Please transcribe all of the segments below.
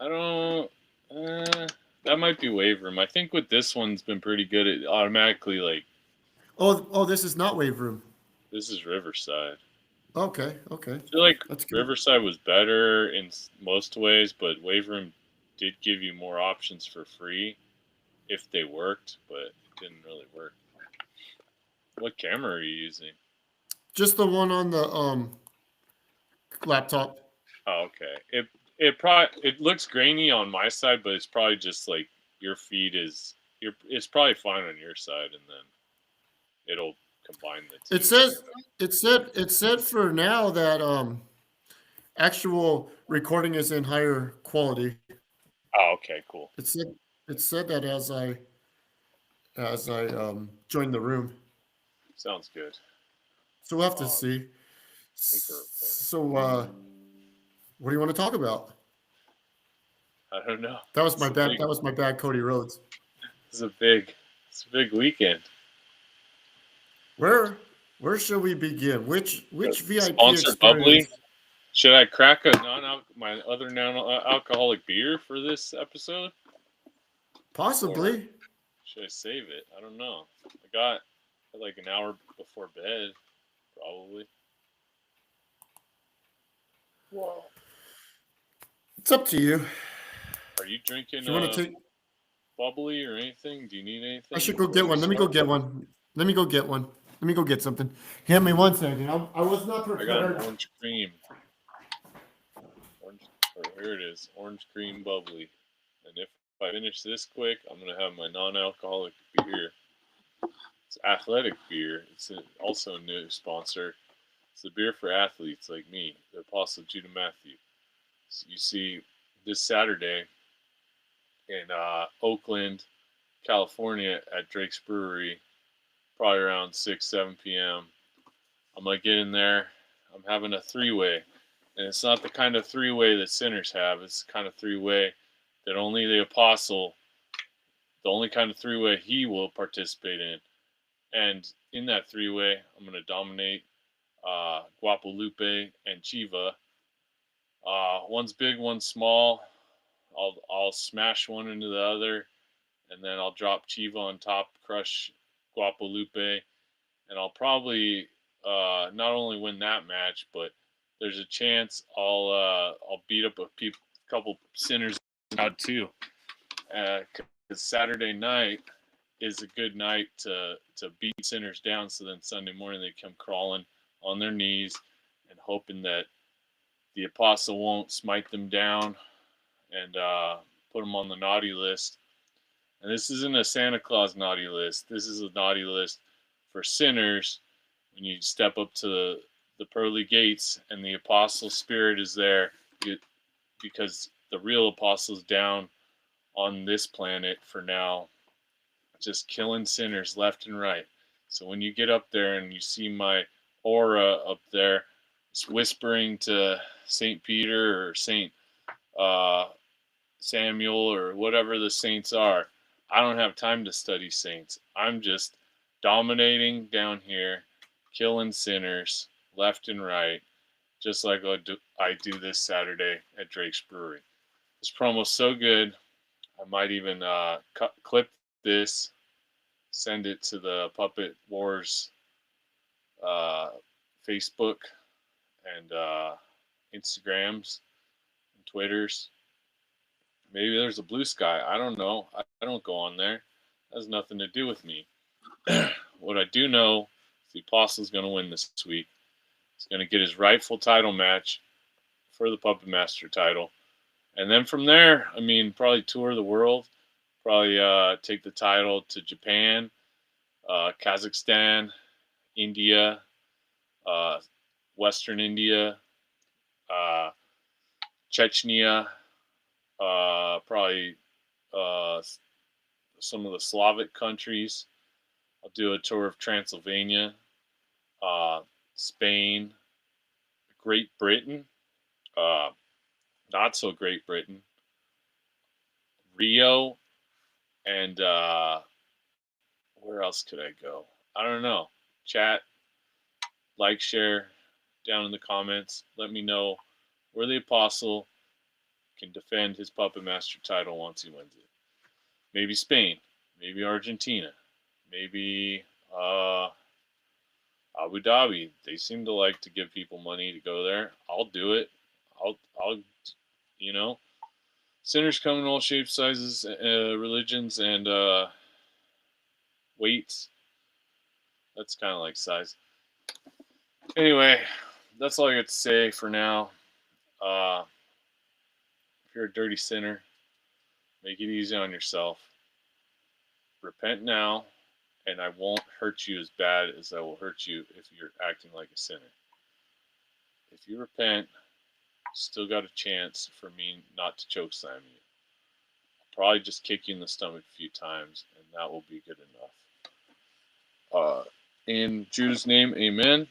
I don't. That might be wave room. I think with this one's been pretty good. It automatically like Oh, this is not Wave Room. this is Riverside. Okay, okay, I feel like that's good. Riverside was better in most ways, but wave room did give you more options for free if they worked, but it didn't really work. What camera are you using? Just the one on the laptop. Oh, okay. It looks grainy on my side, but it's probably just like your feed is your. It's probably fine on your side, and then it'll combine the It two. says it said for now that actual recording is in higher quality. Oh, okay, cool. It said that as I joined the room. Sounds good. So we'll have to I see. think we're recording. So what do you want to talk about? I don't know. That was It's my a bad. big. That was my bad, Cody Rhodes. It's a big. It's a big weekend. Where where should we begin? Which VIP Sponsor bubbly. experience? Should I crack a my other non-alcoholic beer for this episode, or Possibly. should I save it? I don't know. I got like an hour before bed, probably. Whoa. It's up to you. Are you drinking If you want to take, bubbly or anything? Do you need I anything should go before get we one. Let me go start? get one. Let me go get one. Let me go get something. Hand me 1 second. I was not I got an prepared. orange cream. Orange, or here it is, orange cream bubbly. And if I finish this quick, I'm gonna have my non-alcoholic beer. It's athletic beer. Also a new sponsor. It's the beer for athletes like me, the Apostle Judah Matthew. So you see, this Saturday in Oakland, California, at Drake's Brewery, probably around 6, 7 p.m. I'm gonna get in there. I'm having a three-way, and it's not the kind of three-way that sinners have. It's the kind of three-way that only the apostle, the only kind of three-way he will participate in. And in that three-way, I'm gonna dominate Guapolupe and Chiva. One's big, one's small. I'll smash one into the other, and then I'll drop Chiva on top, crush Guapolupe, and I'll probably not only win that match, but there's a chance I'll beat up couple sinners out too. Because Saturday night is a good night to beat sinners down, so then Sunday morning they come crawling on their knees and hoping that the apostle won't smite them down and put them on the naughty list. And this isn't a Santa Claus naughty list. This is a naughty list for sinners when you step up to the pearly gates and the apostle spirit is there, because the real apostle's down on this planet for now, just killing sinners left and right. So when you get up there and you see my aura up there, it's whispering to Saint Peter or Saint uh, Samuel or whatever the saints are. I don't have time to study saints. I'm just dominating down here, killing sinners left and right, just like I do this Saturday at Drake's Brewery. This promo's so good, I might even clip this, send it to the Puppet Wars uh, Facebook and Instagrams and Twitters. Maybe there's a blue sky. I don't know. I don't go on there. That has nothing to do with me. What I do know is the Apostle's going to win this week. He's going to get his rightful title match for the Puppet Master title. And then from there, I mean, probably tour the world. Probably take the title to Japan, Kazakhstan, India, uh, Western India, uh, Chechnya, probably uh, some of the Slavic countries. I'll do a tour of Transylvania, uh, Spain, Great Britain, uh, not so Great Britain, Rio, and where else could I go? I don't know. Chat, like, share down in the comments. Let me know where the apostle can defend his Puppet Master title once he wins it. Maybe Spain, maybe Argentina, maybe Abu Dhabi. They seem to like to give people money to go there. I'll do it. I'll, you know, sinners come in all shapes, sizes, religions, and weights. That's kind of like size. Anyway, that's all I got to say for now. If you're a dirty sinner, make it easy on yourself. Repent now, and I won't hurt you as bad as I will hurt you if you're acting like a sinner. If you repent, still got a chance for me not to choke slam you. I'll probably just kick you in the stomach a few times, and that will be good enough. In Judah's name, amen.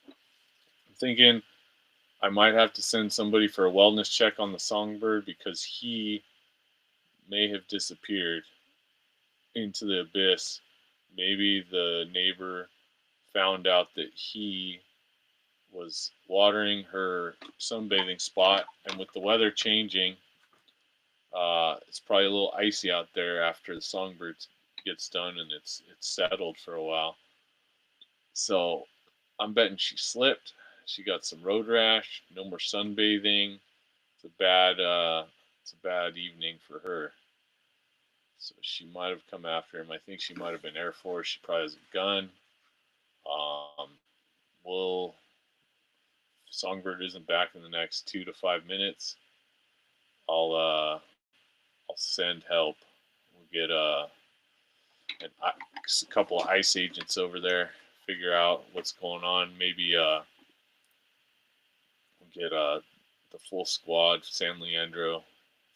I'm thinking I might have to send somebody for a wellness check on the Songbird because he may have disappeared into the abyss. Maybe the neighbor found out that he was watering her sunbathing spot, and with the weather changing, it's probably a little icy out there after the Songbird gets done and it's settled for a while. So I'm betting she slipped. She got some road rash. No more sunbathing. It's a bad evening for her. So she might have come after him. I think she might have been Air Force. She probably has a gun. Songbird isn't back in the next 2 to 5 minutes. I'll send help. We'll get a couple of ICE agents over there, figure out what's going on. Maybe we'll get the full squad. San Leandro,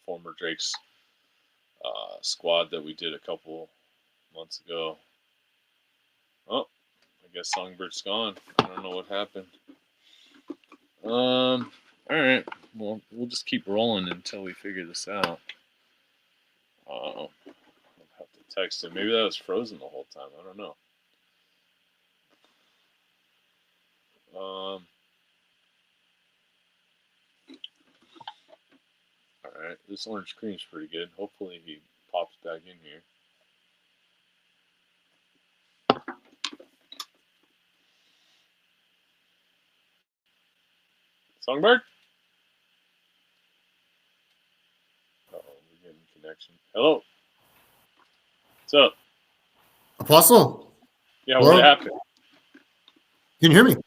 former Drake's squad that we did a couple months ago. Oh, I guess Songbird's gone. I don't know what happened. All right. Well, we'll just keep rolling until we figure this out. I'll have to text him. Maybe that was frozen the whole time. I don't know. All right. This orange cream's pretty good. Hopefully he pops back in here. Songbird? Uh-oh, we're getting connection. Hello. What's up? Apostle? Yeah, Hello? what happened? Can you hear me?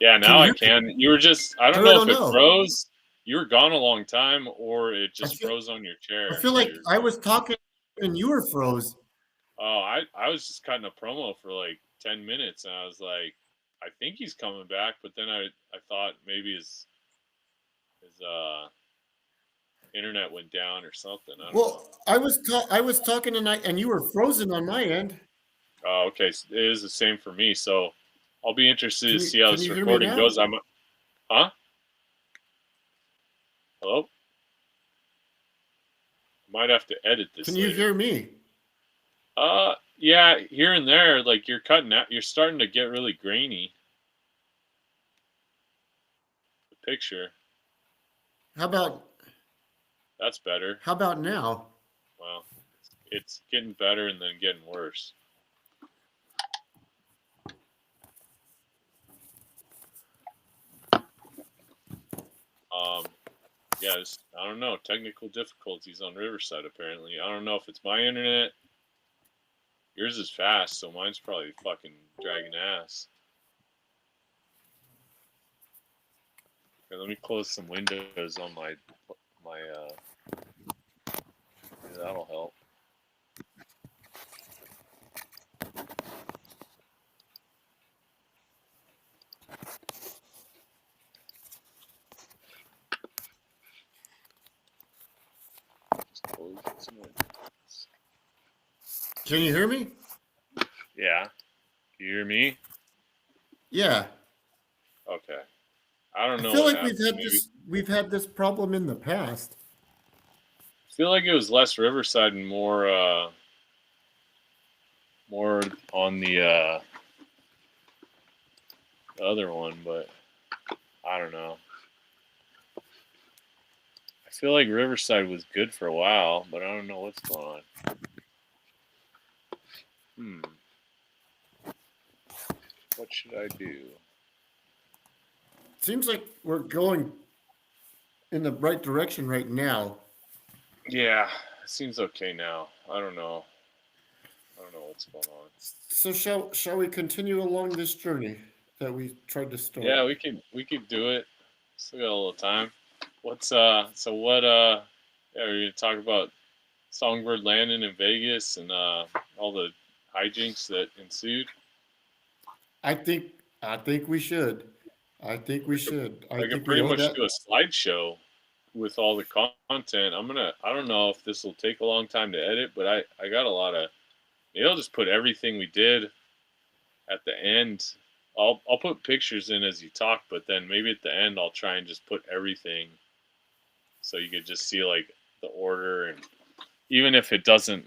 Yeah, now I you hear can. You were just, I don't know if it froze. You were gone a long time, or it just froze on your chair. I feel like I was talking and you were froze. Oh, I was just cutting a promo for like 10 minutes, and I was like, I think he's coming back, but then I thought maybe his internet went down or something. I don't know. I was talking and you were frozen on my end. Oh, okay. So it is the same for me. So I'll be interested to see how this hear me recording now? goes. Huh? Hello? Might have to edit this. Can you hear me? Yeah, here and there, like you're cutting out. You're starting to get really grainy. The picture. How about? That's better. How about now? Well, it's getting better and then getting worse. Yeah, I don't know. Technical difficulties on Riverside, apparently. I don't know if it's my internet. Yours is fast, so mine's probably fucking dragging ass. Okay, let me close some windows on my yeah, that'll help. Can you hear me? Yeah. You hear me? Yeah. Okay. I don't know. I feel like we've had this problem in the past. I feel like it was less Riverside and more on the other one, but I don't know. I feel like Riverside was good for a while, but I don't know what's going on. Hmm. What should I do? Seems like we're going in the right direction right now. Yeah, it seems okay now. I don't know. I don't know what's going on. So shall we continue along this journey that we tried to start? Yeah, we could do it. Still got a little time. What's so what yeah, we're gonna talk about Songbird landing in Vegas and all the hijinks that ensued. I think I think we should. I think we I could should. I I could think we pretty owe much that. do a slideshow with all the content. I don't know if this will take a long time to edit, but I got a lot of maybe I'll just put everything we did at the end. I'll put pictures in as you talk, but then maybe at the end I'll try and just put everything so you could just see like the order, and even if it doesn't,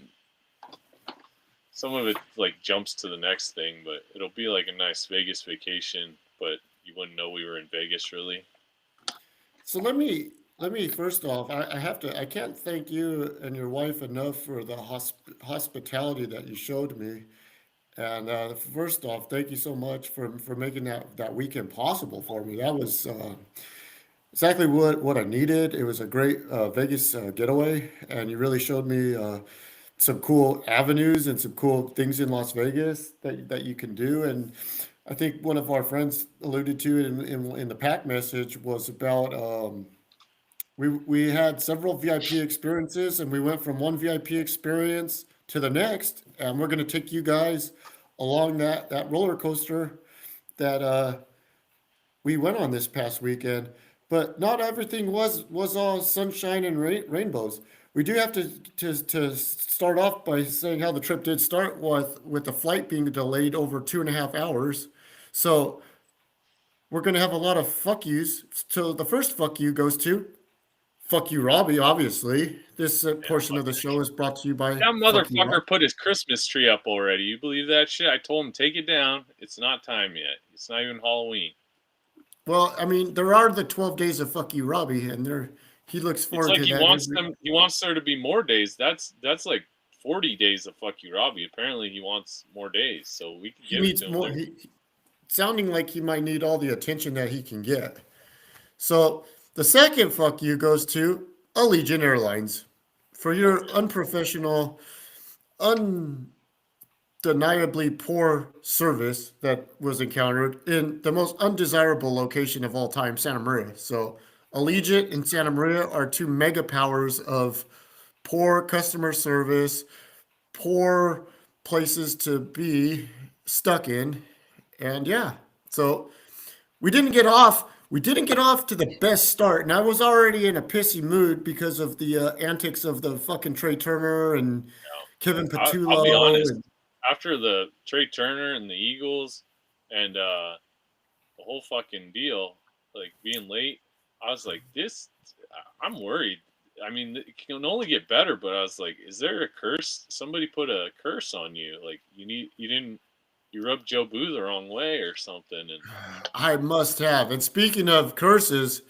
some of it like jumps to the next thing, but it'll be like a nice Vegas vacation, but you wouldn't know we were in Vegas really. So let me first off, I have to I can't thank you and your wife enough for the hospitality that you showed me. And first off, thank you so much for making that weekend possible for me. That was exactly what I needed. It was a great Vegas getaway, and you really showed me some cool avenues and some cool things in Las Vegas that you can do. And I think one of our friends alluded to it in the pack message was about we had several VIP experiences, and we went from one VIP experience to the next, and we're going to take you guys along that roller coaster that we went on this past weekend. But not everything was all sunshine and rainbows. We do have to start off by saying how the trip did start with the flight being delayed over 2.5 hours. So we're gonna have a lot of fuck yous. So the first fuck you goes to fuck you, Robbie. Obviously, this Yeah, portion fuck of the that show shit. is brought to you by That fuck you, Rob. motherfucker put his Christmas tree up already. You believe that shit? I told him take it down. It's not time yet. It's not even Halloween. Well, I mean, there are the 12 days of fuck you, Robbie, and there he looks It's forward like to that every. he wants there to be more days. That's like 40 days of fuck you, Robbie. Apparently he wants more days, so we can He give it needs to him more. there. Sounding like he might need all the attention that he can get. So the second fuck you goes to Allegiant Airlines for your unprofessional, undeniably poor service that was encountered in the most undesirable location of all time, Santa Maria. So Allegiant and Santa Maria are two mega powers of poor customer service, poor places to be stuck in. And yeah, so we didn't get off to the best start, and I was already in a pissy mood because of the antics of the fucking Trey Turner and Kevin I'll be Patullo, honest. and After the Trey Turner and the Eagles and the whole fucking deal, like being late, I was like, this. I'm worried. I mean, it can only get better, but I was like, is there a curse? Somebody put a curse on you. Like you didn't, you rubbed Joe Boo the wrong way or something. And I must have. And speaking of curses,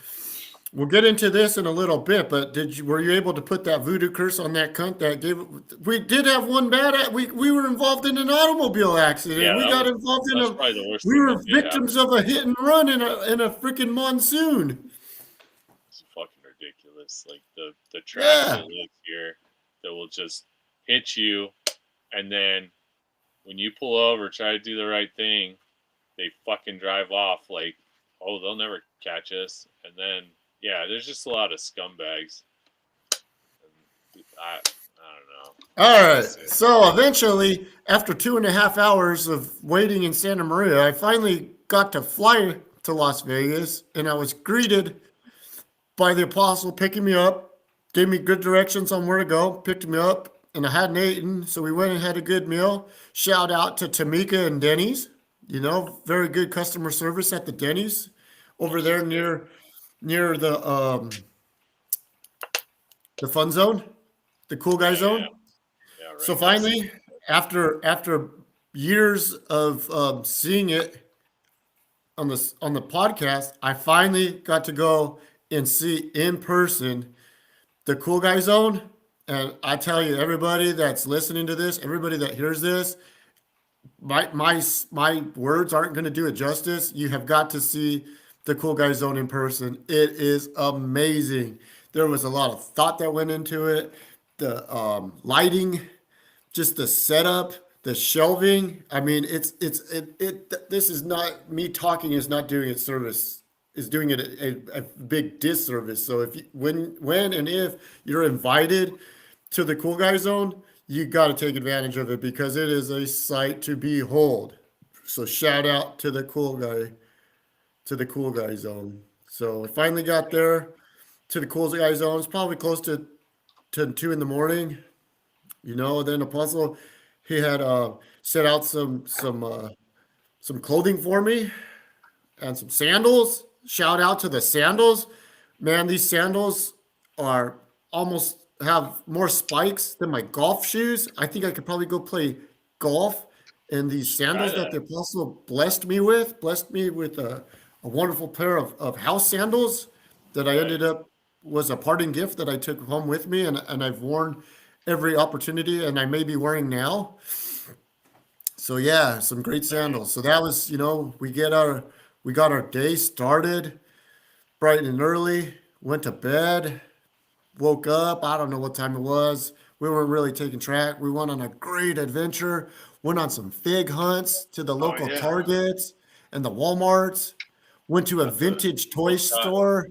we'll get into this in a little bit. But were you able to put that voodoo curse on that cunt that gave? We did have one we were involved in an automobile accident. yeah, We got involved in that's a. probably the worst We thing were that did happen. victims of a hit and run in a freaking monsoon. It's fucking ridiculous. Like the trash Yeah. that lives here that will just hit you, and then when you pull over, try to do the right thing, they fucking drive off like, oh, they'll never catch us. And then, yeah, there's just a lot of scumbags. And I don't know. All Like I right. said, So eventually, after 2.5 hours of waiting in Santa Maria, I finally got to fly to Las Vegas, and I was greeted by the apostle picking me up, gave me good directions on where to go, picked me up, and I hadn't eaten, so we went and had a good meal. Shout out to Tamika and Denny's. Very good customer service at the Denny's oh, over there she's good. near the fun zone, the cool Yeah, guy yeah, zone. yeah. Yeah, So right next to. finally, after years of seeing it on the podcast, I finally got to go and see in person the cool guy zone. And I tell you, everybody that's listening to this, everybody that hears this, my words aren't going to do it justice. You have got to see the cool guy zone in person. It is amazing. There was a lot of thought that went into it. The lighting, just the setup, the shelving. I mean, This is not me talking. Is not doing it service. Is doing it a big disservice. So if you, when and if you're invited to the cool guy zone, you got to take advantage of it because it is a sight to behold. So shout out to the cool guy zone. So I finally got there to the cool guy zone. It's probably close to 2 in the morning. Then Apostle, he had set out some clothing for me and some sandals. Shout out to the sandals. Man, these sandals are almost have more spikes than my golf shoes. I think I could probably go play golf in these Try sandals that that. the apostle blessed me with a wonderful pair of house sandals that I ended Nice. up was a parting gift that I took home with me and I've worn every opportunity and I may be wearing now. So yeah, some great sandals. Nice. So that was, we got our day started bright and early, went to bed, woke up. I don't know what time it was. We weren't really taking track. We went on a great adventure, went on some fig hunts to the Oh local yeah. Targets and the Walmarts, went to a Got the vintage toy both got store,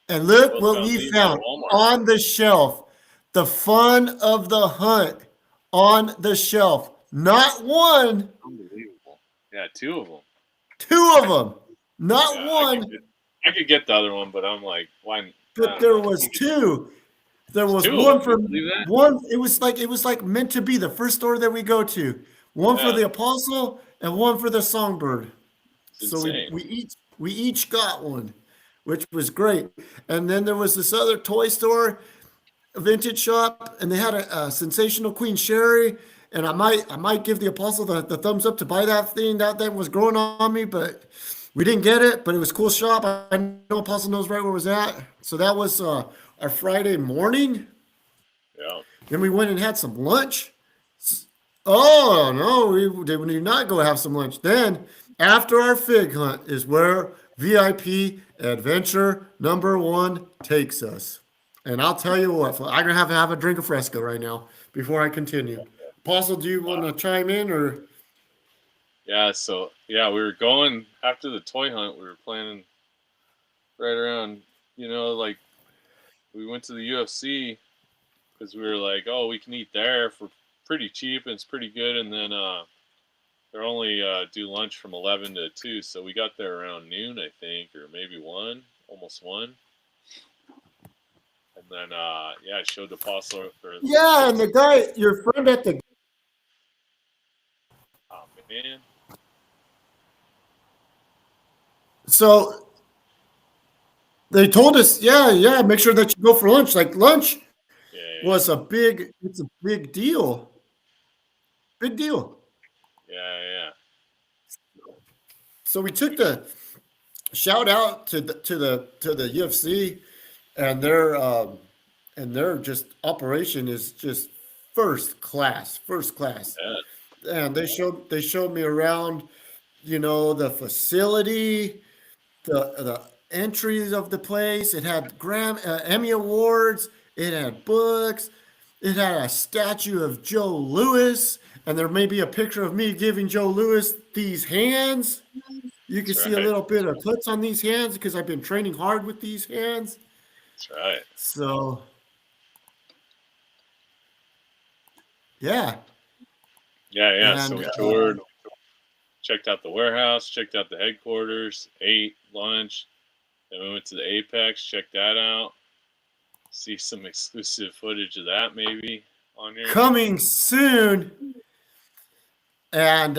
and look both what got we leads at found Walmart. on the shelf. The fun of the hunt on the shelf. Not one, Unbelievable. Yeah, two of them. two of them. Not Yeah, one, I could get the other one, but I'm like, why? I but don't there know. I was think two. There it's was two of them. one Can for you believe that? one. It was like meant to be the first store that we go to. One for Yeah, the Apostle and one for the Songbird. it's So we insane. we each we each got one, which was great. And then there was this other toy store, a vintage shop, and they had a sensational Queen Sherry. And I might give the Apostle the thumbs up to buy that thing. That was growing on me, but we didn't get it. But it was a cool shop. I know Apostle knows right where it was at. So that was our Friday morning. Yeah. Then we went and had some lunch. Oh no, we did not go have some lunch. Then after our fig hunt is where VIP adventure number one takes us. And I'll tell you what, I'm gonna have to have a drink of Fresca right now before I continue. Apostle, do you want Wow. to chime in or? Yeah. So yeah, we were going after the toy hunt. We were planning right around. Like we went to the UFC because we were like, oh, we can eat there for pretty cheap and it's pretty good. And then they're only do lunch from 11 to 2, so we got there around noon, I think, or maybe one, almost one. And then yeah, I showed the apostle or Yeah, showed. and the guy, your friend at the. Oh man, So they told us, yeah, yeah, make sure that you go for lunch. Like lunch yeah, it's a big deal, big deal. yeah, yeah, yeah. So we took the shout out to the UFC and their just operation is just first class. Yeah. And they showed me around, the facility, the entries of the place. It had Emmy awards. It had books. It had a statue of Joe Louis, and there may be a picture of me giving Joe Louis these hands. You can That's see a right. little bit of cuts on these hands because I've been training hard with these hands. That's right. So yeah, Yeah, yeah. So and we toured, checked out the warehouse, checked out the headquarters, ate lunch. Then we went to the Apex, checked that out. See some exclusive footage of that maybe on here. coming soon, and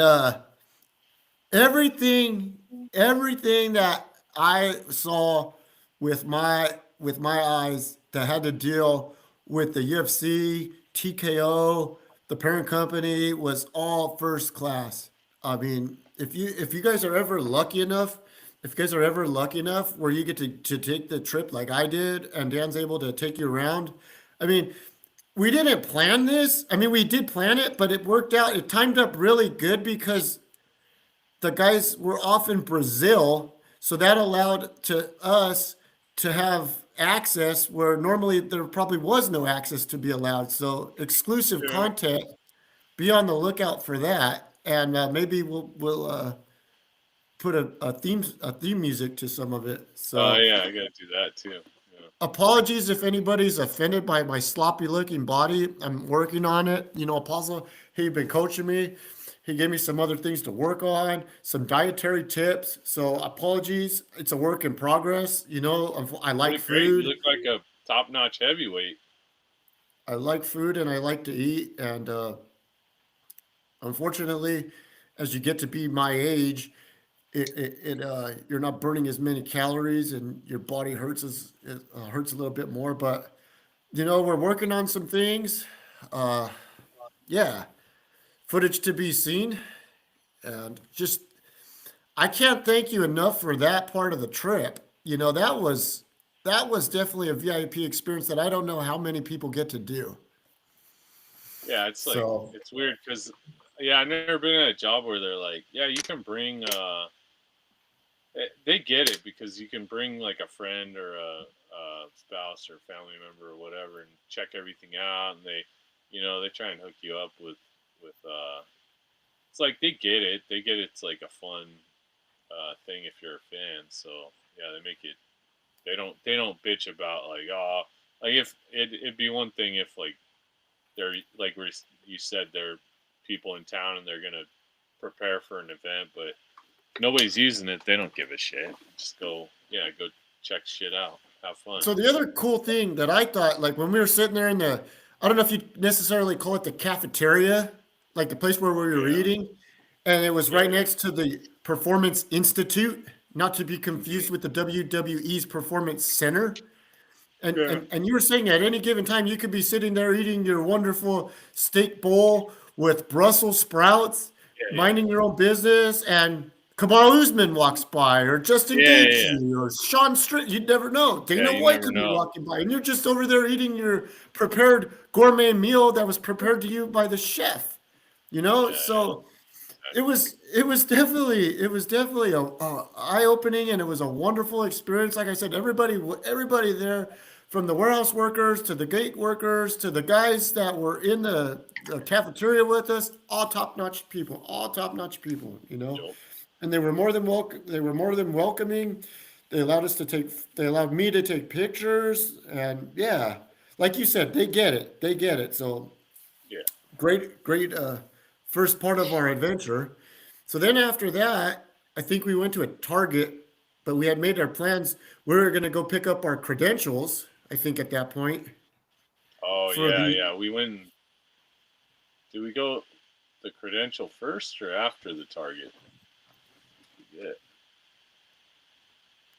everything everything that I saw with my eyes that had to deal with the UFC, TKO, the parent company was all first class. I mean, if you guys are ever lucky enough if you guys are ever lucky enough where you get to take the trip like I did, and Dan's able to take you around, I mean, we didn't plan this. I mean, we did plan it, but it worked out. It timed up really good because the guys were off in Brazil, so that allowed to us to have access where normally there probably was no access to be allowed. So exclusive Yeah. content. Be on the lookout for that, and maybe we'll put a theme music to some of it. So Yeah, I gotta do that too. Yeah. apologies if anybody's offended by my sloppy looking body. I'm working on it. Apostle, he's been coaching me. He gave me some other things to work on, some dietary tips. So apologies. It's a work in progress. I You like look great. You food. look like a top-notch heavyweight. I like food and I like to eat. And unfortunately, as you get to be my age, you're not burning as many calories and your body hurts a little bit more. But we're working on some things. Uh, yeah, footage to be seen, and just I can't thank you enough for that part of the trip. That was definitely a VIP experience that I don't know how many people get to do. Yeah, it's like So it's weird because yeah, I've never been at a job where they're like, yeah, you can bring. They get it because you can bring like a friend or a spouse or family member or whatever and check everything out, and they try and hook you up with. It's like they get it. They get it's like a fun thing if you're a fan. So yeah, they make it. They don't bitch about like like if it'd be one thing if like they're like you said they're people in town and they're gonna prepare for an event, but nobody's using it. They don't give a shit. Just go check shit out, have fun. So the other cool thing that I thought, like when we were sitting there I don't know if you necessarily call it the cafeteria, like the place where we were Yeah, eating, and it was yeah, right yeah, next to the Performance Institute, not to be confused with the WWE's Performance Center. And, yeah, and and you were saying at any given time you could be sitting there eating your wonderful steak bowl with Brussels sprouts, yeah, minding your own business, and Kamar Usman walks by, or Justin yeah, yeah, yeah. Gaethje, or Sean Strickland. You'd never know. Yeah, Dana you White never could be know. walking by, and you're just over there eating your prepared gourmet meal that was prepared to you by the chef. Yeah, yeah, So it was definitely a eye opening, and it was a wonderful experience. Like I said, everybody there, from the warehouse workers to the gate workers to the guys that were in the cafeteria with us, all top notch people, all top notch people. yup, And they were more than welcome. They were more than welcoming. They allowed us to take. They allowed me to take pictures, and yeah, like you said, they get it. They get it. So yeah. great first part of our adventure. So then after that, I think we went to a Target, but we had made our plans. We were going to go pick up our credentials, I think at that point Oh for yeah, the yeah. We went. Did we go the credential first or after the target? Yeah,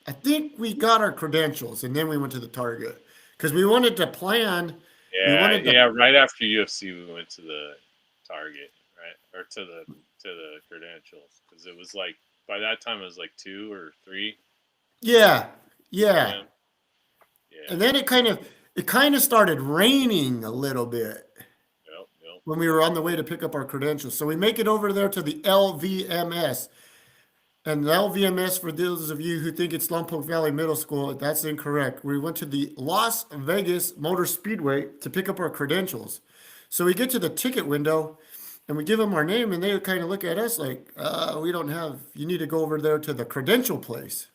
I think we got our credentials and then we went to the Target because we wanted to plan. We yeah, wanted to yeah. Right after UFC, we went to the target, right, or to the credentials because it was like by that time it was like 2 or 3 Yeah, yeah. p.m. Yeah, And then it kind of started raining a little bit yep, yep. when we were on the way to pick up our credentials. So we make it over there to the LVMS. And the LVMS, for those of you who think it's Lompoc Valley Middle School, that's incorrect. We went to the Las Vegas Motor Speedway to pick up our credentials. So we get to the ticket window and we give them our name, and they kind of look at us like, we don't have, you need to go over there to the credential place.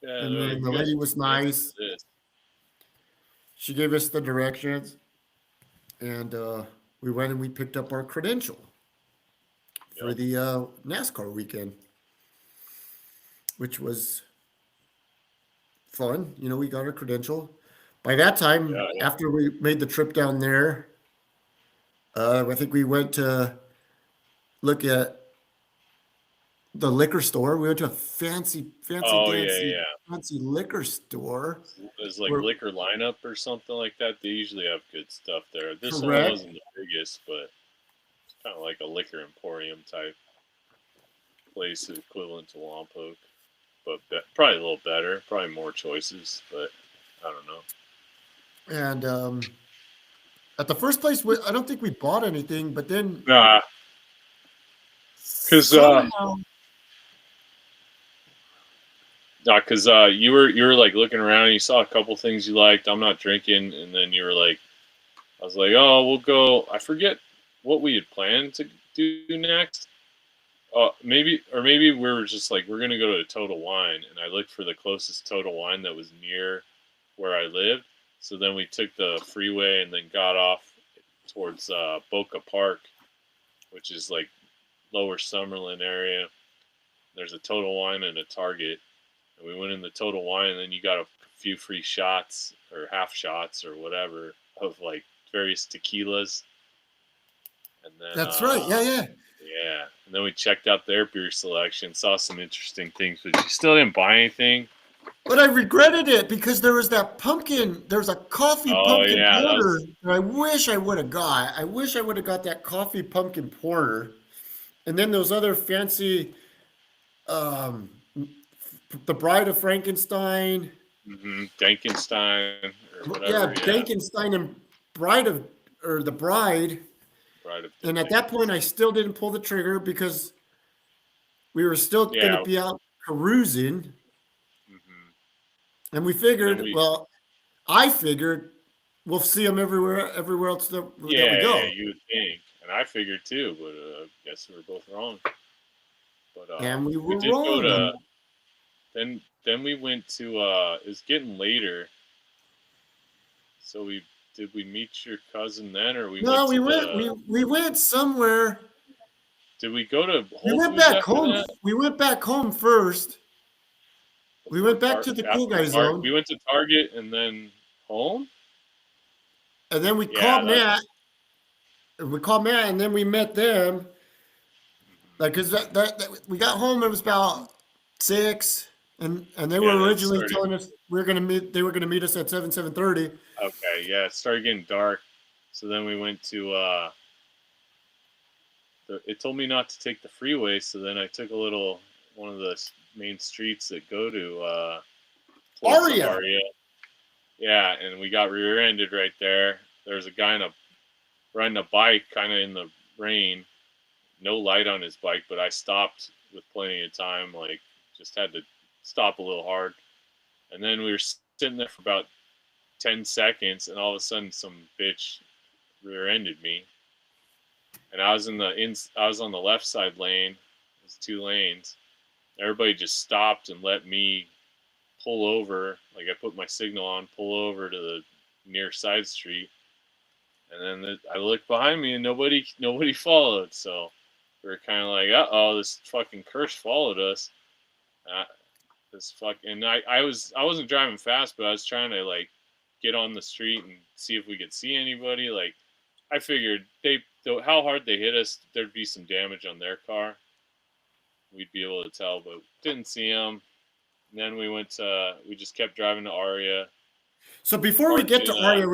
Yeah, And they're like, then the you guys lady need was credentials nice. for this. She gave us the directions, and we went and we picked up our credential for Yep. the NASCAR weekend, which was fun. We got our credential. By that time, Yeah, yeah. after we made the trip down there, I think we went to look at the liquor store. We went to a fancy, fancy, Oh yeah, dancy, yeah. fancy liquor store. It's like We're liquor lineup or something like that. They usually have good stuff there. This one correct. wasn't the biggest, but it's kind of like a liquor emporium type place equivalent to Lompoc. but probably a little better, probably more choices, but I don't know. And at the first place, I don't think we bought anything, but then Nah, cause somehow, you were like looking around and you saw a couple things you liked. I'm not drinking, and then you were like, I was like, oh, we'll go. I forget what we had planned to do next. Maybe we were just like, we're gonna go to Total Wine, and I looked for the closest Total Wine that was near where I lived. So then we took the freeway and then got off towards Boca Park, which is like Lower Summerlin area. There's a Total Wine and a Target, and we went in the Total Wine, and then you got a few free shots or half shots or whatever of like various tequilas, and then that's right. Yeah, yeah. yeah, and then we checked out their beer selection, saw some interesting things, but you still didn't buy anything. But I regretted it because there was that pumpkin. There was a coffee Oh pumpkin yeah, that porter was. that I wish I would have got. I wish I would have got that coffee pumpkin porter, and then those other fancy, um, the Bride of Frankenstein. Dankenstein or Yeah, whatever. Yeah, Dankenstein and Bride of, or the Bride. Bride of And at that point, I Dankenstein. still didn't pull the trigger because we were still going to Yeah. be out carousing, hmm and we And then figured, we. well, I figured we'll see them everywhere else that we Yeah, go. you would think, and I figured too, but I guess we were both wrong. But And we we were did go wrong. to. Then we went to. It was getting later, so we meet your cousin then, or we went No, to we went the. we went somewhere. Did we go to We Whole went Foods back after home. that? We went back home first. We Before went back to the cool after guy zone, We went to Target and then home. and then Yeah, that's. We called Matt, and then we met them. Mhm. Like, cause we got home, it was about 6, and they Yeah, were and it originally started. telling us we were gonna meet. They were gonna meet us at 7:30. Okay, yeah, it started getting dark. So then we went to. It told me not to take the freeway, so then I took a little one of the main streets that go to towards the Aria. Aria. Yeah, and we got rear-ended right there. There was a guy riding a bike, kind of in the rain, no light on his bike, but I stopped with plenty of time. Like, just had to stop a little hard, and then we were sitting there for about 10 seconds, and all of a sudden, some bitch rear-ended me, and I was on the left side lane. There's 2 lanes. Everybody just stopped and let me pull over. Like, I put my signal on, pull over to the near side street, and then I looked behind me and nobody followed. So we were kind of like, uh oh, this fucking curse followed us. Uh, and I wasn't driving fast, but I was trying to like get on the street and see if we could see anybody. Like, I figured how hard they hit us, there'd be some damage on their car. We'd be able to tell, but didn't see them. And then we just kept driving to Aria, So before we parked get in to Aria,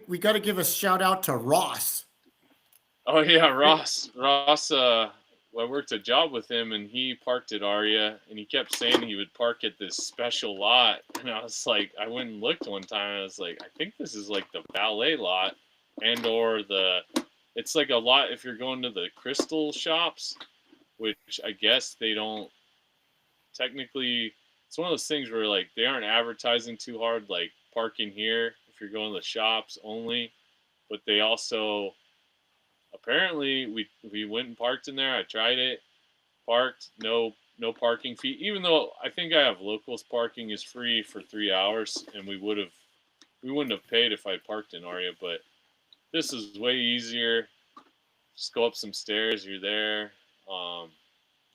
we gotta give a shout out to Ross. oh yeah, Ross, I worked a job with him and he parked at Aria and he kept saying he would park at this special lot. And I was like, I went and looked one time and I was like, I think this is like the ballet lot and or it's like a lot if you're going to the crystal shops, which I guess they don't technically. It's one of those things where like they aren't advertising too hard, like parking here if you're going to the shops only, but they also apparently we went and parked in there. I tried it, parked, no parking fee. Even though I think I have locals parking is free for 3 hours, and we wouldn't have paid if I parked in Aria, but this is way easier. Just go up some stairs, you're there, um,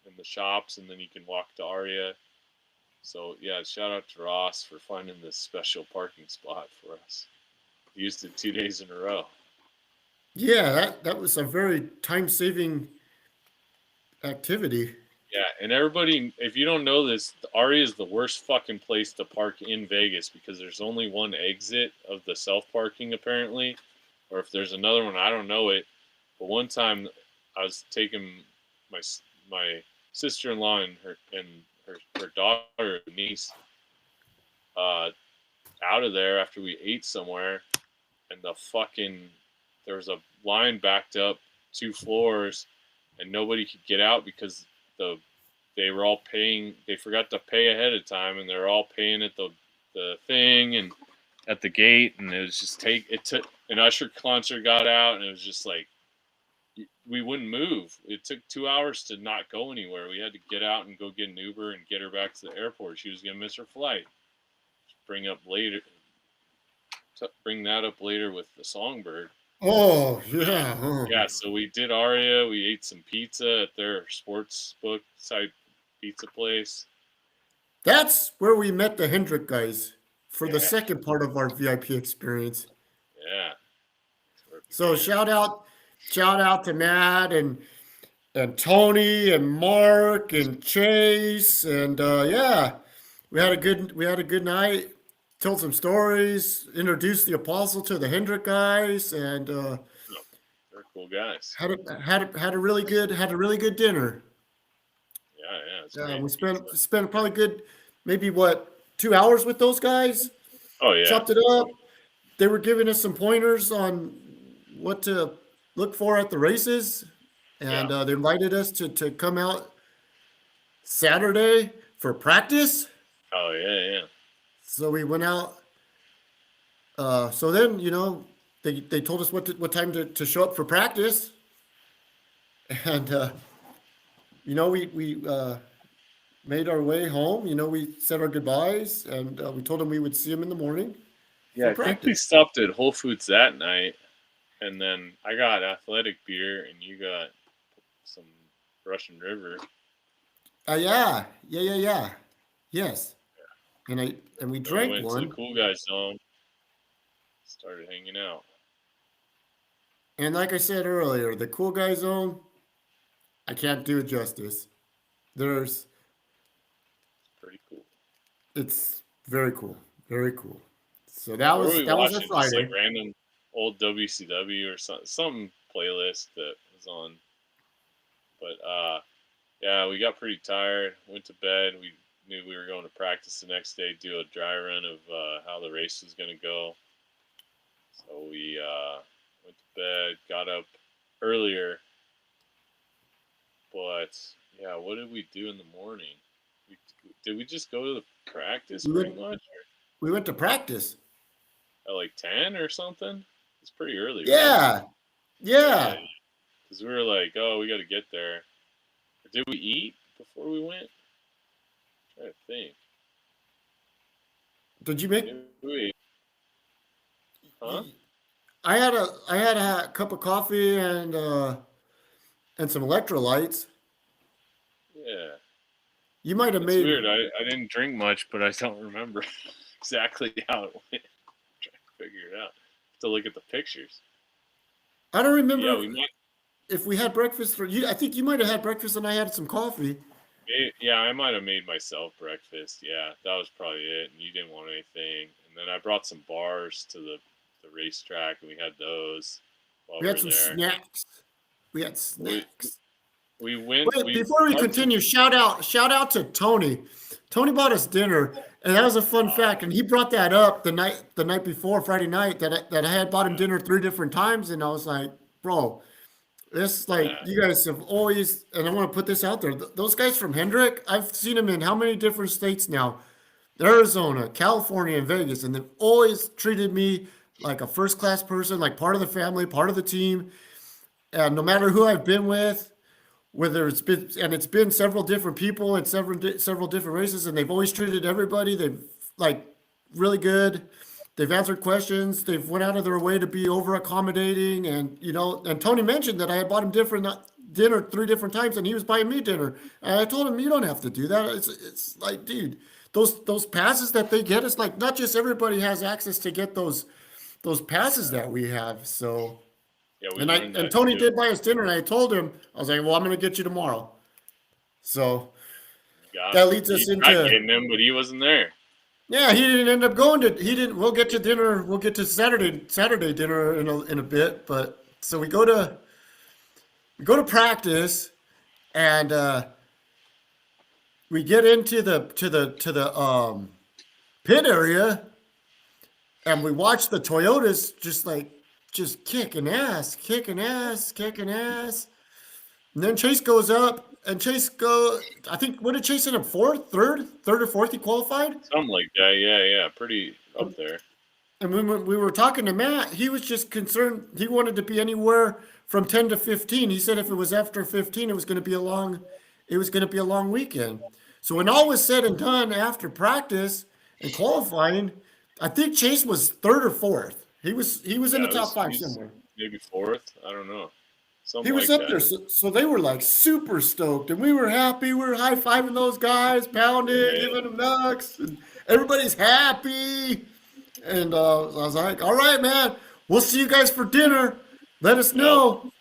in the shops, and then you can walk to Aria. So yeah, shout out to Ross for finding this special parking spot for us. Used it 2 days in a row. Yeah, that was a very time saving activity. Yeah, and everybody, if you don't know this, Aria is the worst fucking place to park in Vegas because there's only one exit of the self parking apparently, or if there's another one, I don't know it. But one time, I was taking my my sister in law and her daughter, niece, uh, out of there after we ate somewhere, and there was a line backed up 2 floors, and nobody could get out because the they were all paying. They forgot to pay ahead of time, and they're all paying at the thing and at the gate, and it was just it took an Usher concert got out, and it was just like we wouldn't move. It took 2 hours to not go anywhere. We had to get out and go get an Uber and get her back to the airport. She was gonna miss her flight. Bring up later, bring that up later with the Songbird. Oh, yeah. Oh. Yeah, so we did Aria. We ate some pizza at their sports book type pizza place. That's where we met the Hendrick guys for the Yeah, second part of our VIP experience. yeah. That's where it So began. shout out to Matt and Tony and Mark and Chase and yeah, we had a good night. Told some stories, introduced the apostle to the Hendrick guys, and Oh, they're cool guys. had a really good dinner. Yeah, yeah. It's great We pizza. spent probably good maybe what 2 hours with those guys. Oh yeah, Chopped it up. They were giving us some pointers on what to look for at the races, yeah. and they invited us to come out Saturday for practice. Oh yeah, yeah. So we went out. So then, they told us what time to show up for practice, and we made our way home. We said our goodbyes, and we told them we would see them in the morning Yeah, for I think we practice. stopped at Whole Foods that night, and then I got athletic beer, and you got some Russian River. Yeah. Yes, and we Then we drank went to the one, cool guys zone, started hanging out. and like I said earlier, the cool guy zone, I can't do it justice. There's, Pretty cool. it's very cool, very cool. So What were we that was our watching? Just like Friday. random old WCW or some playlist that was on. But yeah, we got pretty tired. Went to bed. We knew we were going to practice the next day. Do a dry run of how the race was going to go. So we went to bed. Got up earlier. But yeah, what did we do in the morning? We, did we just go to the practice We pretty went much? we went to practice. At like 10 or something? It's pretty early, right? Yeah, Yeah, yeah. because we were like, oh, we got to get there. Or did we eat before we went? I'm trying to think. Did you make? Maybe we, huh? I had a cup of coffee and some electrolytes. Yeah. You might have It's made. weird. I didn't drink much, but I don't remember exactly how it went. I'm trying to figure it out. To look at the pictures. I don't Yeah, remember we might. if we had breakfast or you. I think you might have had breakfast and I had some coffee. Yeah, I might have made myself breakfast. Yeah, that was probably it. And you didn't want anything. And then I brought some bars to the racetrack, and we had those while We we had were some there. snacks. We had We snacks. we went. Wait, We before we parked in. continue, shout out to Tony. Tony bought us dinner, and that was a fun fact. And he brought that up the night before Friday night that I had bought him dinner 3 different times, and I was like, bro, this like Yeah, you guys have always, and I want to put this out there. Those guys from Hendrick, I've seen them in how many different states now? Arizona, California, and Vegas, and they've always treated me like a first class person, like part of the family, part of the team. And no matter who I've been with, whether it's been several different people and several different races, and they've always treated everybody. They've like really good. They've answered questions. They've went out of their way to be over accommodating, and And Tony mentioned that I had bought him different dinner 3 different times, and he was buying me dinner. And I told him, you don't have to do that. It's like, dude, those passes that they get, it's like not just everybody has access to get those passes that we have. So yeah, we and learned that Tony too. did buy us dinner, and I told him, I was like, well, I'm going to get you tomorrow. So Got that him. leads You us tried into, getting him, but he wasn't there. yeah, he didn't end up going to, he didn't, we'll get to dinner, we'll get to Saturday dinner in a bit. But so we go to practice, and we get into the pit area, and we watch the Toyotas just kicking ass, kicking ass, kicking ass. And then Chase goes up, and Chase go. I think what did Chase end up fourth, third or fourth? He qualified. Something like that. Yeah, yeah. Pretty up there. And when we were talking to Matt, he was just concerned. He wanted to be anywhere from 10 to 15. He said if it was after 15, it was going to be a long weekend. So when all was said and done after practice and qualifying, I think Chase was third or fourth. He was in the Yeah, top five he's somewhere. maybe fourth. I don't know. He Something was like up that. there, so they were like super stoked, and we were happy. We were high fiving those guys, pounding, Yeah. giving them nugs, and everybody's happy. And I was like, "All right, man, we'll see you guys for dinner. Let us Yep. know."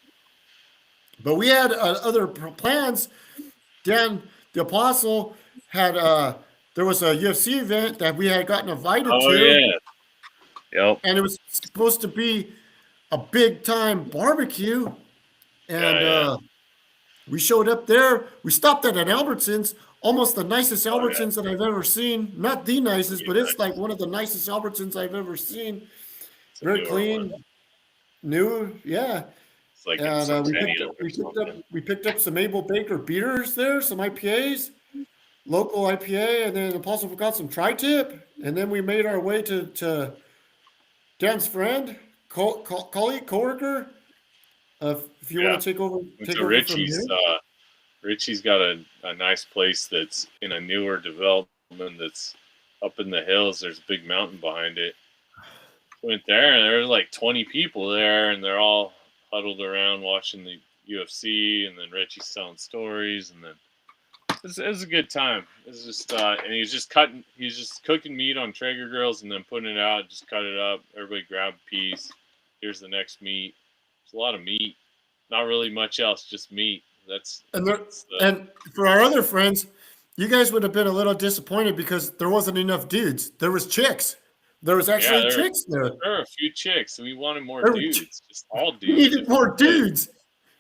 But we had other plans. Dan the Apostle had there was a UFC event that we had gotten invited Oh to, yeah. Yep. and it was supposed to be a big time barbecue. Yeah, And yeah. we showed up there. We stopped at an Albertsons, almost the nicest Oh yeah. Albertsons that I've ever seen. Not the nicest, Pretty but it's like nice. one of the nicest Albertsons I've ever seen. It's a Very newer one. clean, new, yeah. It's like a And centennial or something. we picked up some Abel Baker beers there, some IPAs, local IPA, and then Apostle forgot some tri-tip, and then we made our way to Dan's friend, colleague, coworker. If you want Yeah. to Went take to over from Richie's. here. Richie's got a nice place that's in a newer development that's up in the hills. There's a big mountain behind it. Went there and there were like 20 people there, and they're all huddled around watching the UFC, and then Richie's telling stories, and then it was a good time. It was just and he's just cooking meat on Traeger grills and then putting it out, just cut it up. Everybody grab a piece. Here's the next meat. It's a lot of meat. Not really much else, just meat. And That's the and for our other friends, you guys would have been a little disappointed because there wasn't enough dudes. There was chicks. There was yeah. actually chicks there. There are a few chicks. We wanted more There were dudes, just all we dudes needed if we more could. dudes.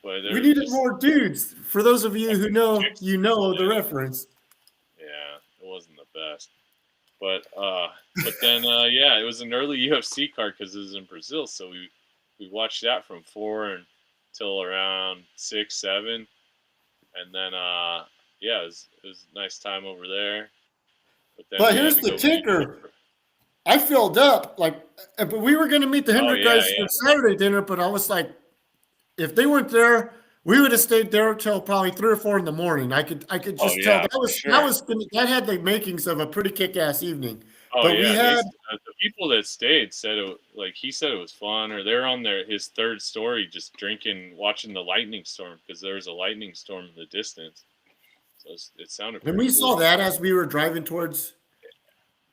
But We they're needed just more dudes. For those of you who know, chicks. you know the Yeah, reference. yeah. It wasn't the best. But then yeah, it was an early UFC card because it was in Brazil, so we watched that from 4 until around 6, 7, and then yeah, it was a nice time over there. But then But we had here's to the go meet up kicker. for. I filled up but we were going to meet the Oh Hendrick yeah, guys for yeah, Saturday dinner. But I was like, if they weren't there, we would have stayed there till probably 3 or 4 in the morning. I could oh just tell yeah, for that sure. was that had the makings of a pretty kick ass evening. Oh But we yeah, had the people that stayed said like he said it was fun, or they're on his third story just drinking, watching the lightning storm because there was a lightning storm in the distance. So it sounded and pretty we saw cool. that as we were driving towards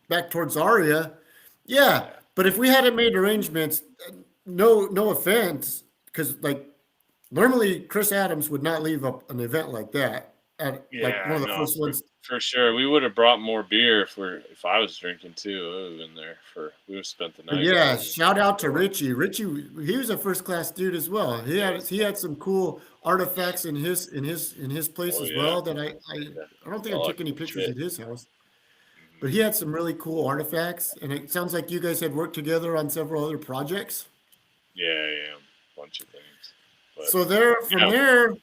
back towards Aria. Yeah, Yeah, but if we hadn't made arrangements, no offense, because like normally Chris Adams would not leave up an event like that at like one yeah, of the no, first ones. for sure. We would have brought more beer if I was drinking too. I would have been there we would have spent the But night yeah, probably. shout out to Richie. Richie, he was a first class dude as well. Yes. He had some cool artifacts in his place Oh as yeah, well that yeah. I don't think I All took that any cool pictures shit. at his house. But Hmm. he had some really cool artifacts, and it sounds like you guys had worked together on several other projects. Yeah, yeah, bunch of things. But So from yeah, there,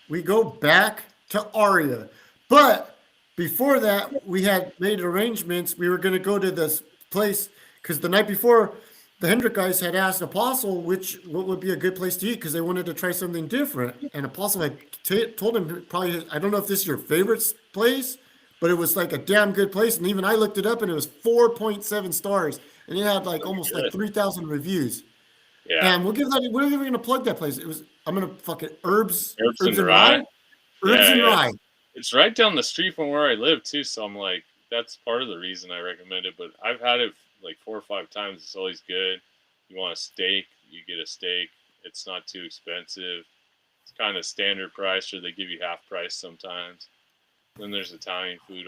we go back to Aria. But before that, we had made arrangements. We were going to go to this place because the night before, the Hendrick guys had asked Apostle what would be a good place to eat because they wanted to try something different. And Apostle had told him probably, I don't know if this is your favorite place, but it was like a damn good place. And even I looked it up and it was 4.7 stars. And it had like pretty almost like good. 3,000 reviews. Yeah, And we're going to plug that place. I'm going to fuck it. herbs Herbs and and rye. Rye. Herbs Yeah, and yeah. Rye. It's right down the street from where I live too, so I'm like, that's part of the reason I recommend it. But I've had it like 4 or 5 times. It's always good. You want a steak, you get a steak. It's not too expensive. It's kind of standard price, or they give you half price sometimes. Then there's Italian food.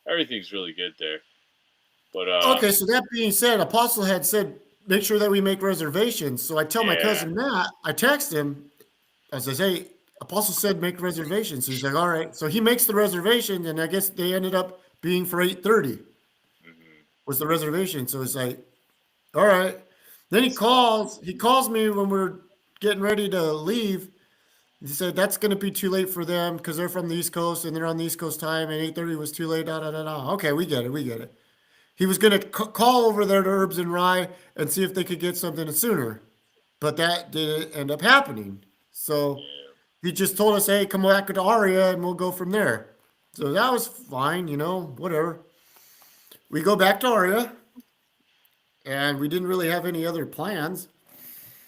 Everything's really good there. But Okay, so that being said, Apostle had said make sure that we make reservations. So I tell my yeah, cousin Matt, I text him. I says, hey, Apostle said make reservations. So he's like, all right. So he makes the reservation, and I guess they ended up being for 8:30 Hmm. was the reservation. So it's like, all right. Then he Spot. calls. He calls me when we're getting ready to leave. He said that's going to be too late for them because they're from the East Coast and they're on the East Coast time, and 8:30 was too late. Da da da da. Okay, we get it. We get it. He was going to call over there to Herbs and Rye and see if they could get something sooner, but that didn't end up happening. So Yeah. he just told us, "Hey, come back to Aria and we'll go from there." So that was fine, whatever. We go back to Aria, and we didn't really have any other plans,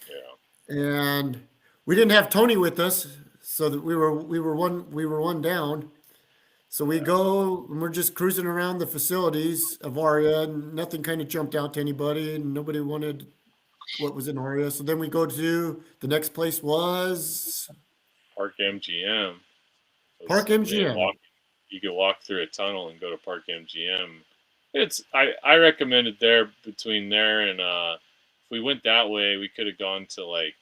Yeah. and we didn't have Tony with us, so that we were one down. So we Yeah. go and we're just cruising around the facilities of Aria, and nothing kind of jumped out to anybody, and nobody wanted what was in Aria. So then we go to the next place was Park MGM. Park They MGM. walk. You could walk through a tunnel and go to Park MGM. I recommend it there between there and if we went that way we could have gone to like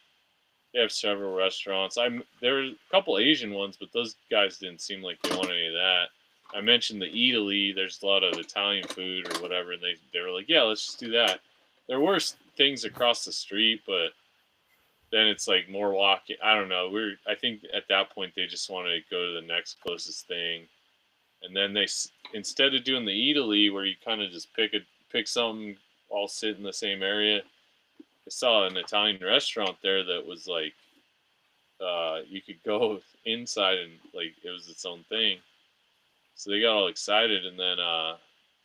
they have several restaurants. There were a couple Asian ones, but those guys didn't seem like they wanted any of that. I mentioned the Italy. There's a lot of Italian food or whatever, and they were like, yeah, let's just do that. There were things across the street, but then it's like more walking. I don't know. I think at that point they just wanted to go to the next closest thing, and then instead of doing the Italy where you kind of just pick something, all sit in the same area. I saw an Italian restaurant there that was like you could go inside and like it was its own thing. So they got all excited, and then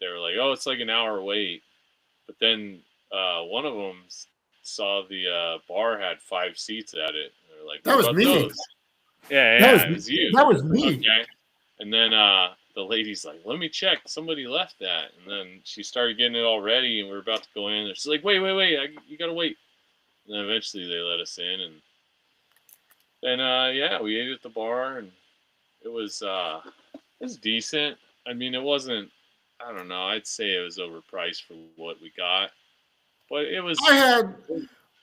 they were like, "Oh, it's like an hour wait." But then one of them saw the bar had 5 seats at it. And they're like, That "What was about me. those?" Yeah, That was yeah, it was you. that was me. Okay. And then the lady's like, "Let me check. Somebody left that." And then she started getting it all ready, and we are about to go in. And she's like, "Wait, wait, wait! You gotta wait." And then eventually they let us in, and then yeah, we ate at the bar, and it was decent. I mean, it wasn't. I don't know. I'd say it was overpriced for what we got, but it I was had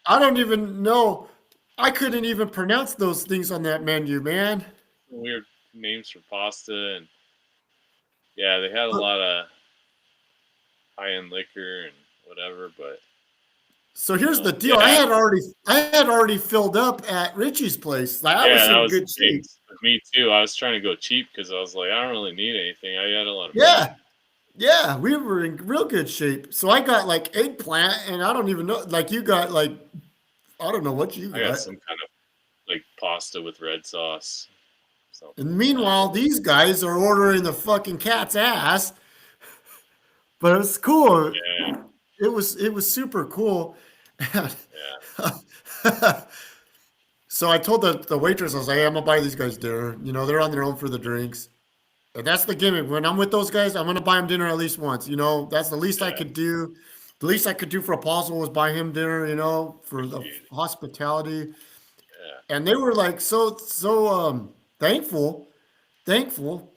I don't even know. I couldn't even pronounce those things on that menu, man. weird names for pasta, and yeah, they had a But lot of high end liquor and whatever. But so here's the deal. I yeah, had already I had already filled up at Richie's place. Like I yeah, was that in was good the thing shape. with me too. I was trying to go cheap because I was like, I don't really need anything. I had a lot of money. Yeah. Yeah, we were in real good shape. So I got like eggplant, and I don't even know, like you got like, I don't know what you I got got. some kind of like pasta with red sauce, something. And I don't know. meanwhile, these guys are ordering the fucking cat's ass, but it was cool. Yeah, It was super cool. yeah, So I told the waitress, I was like, hey, I'm gonna buy these guys dinner. They're on their own for the drinks. And that's the gimmick. When I'm with those guys, I'm gonna buy them dinner at least once. That's the least I yeah. could do. The least I could do for Apostle was buy him dinner, for the Appreciate it. hospitality. Yeah, And they were like so thankful, thankful.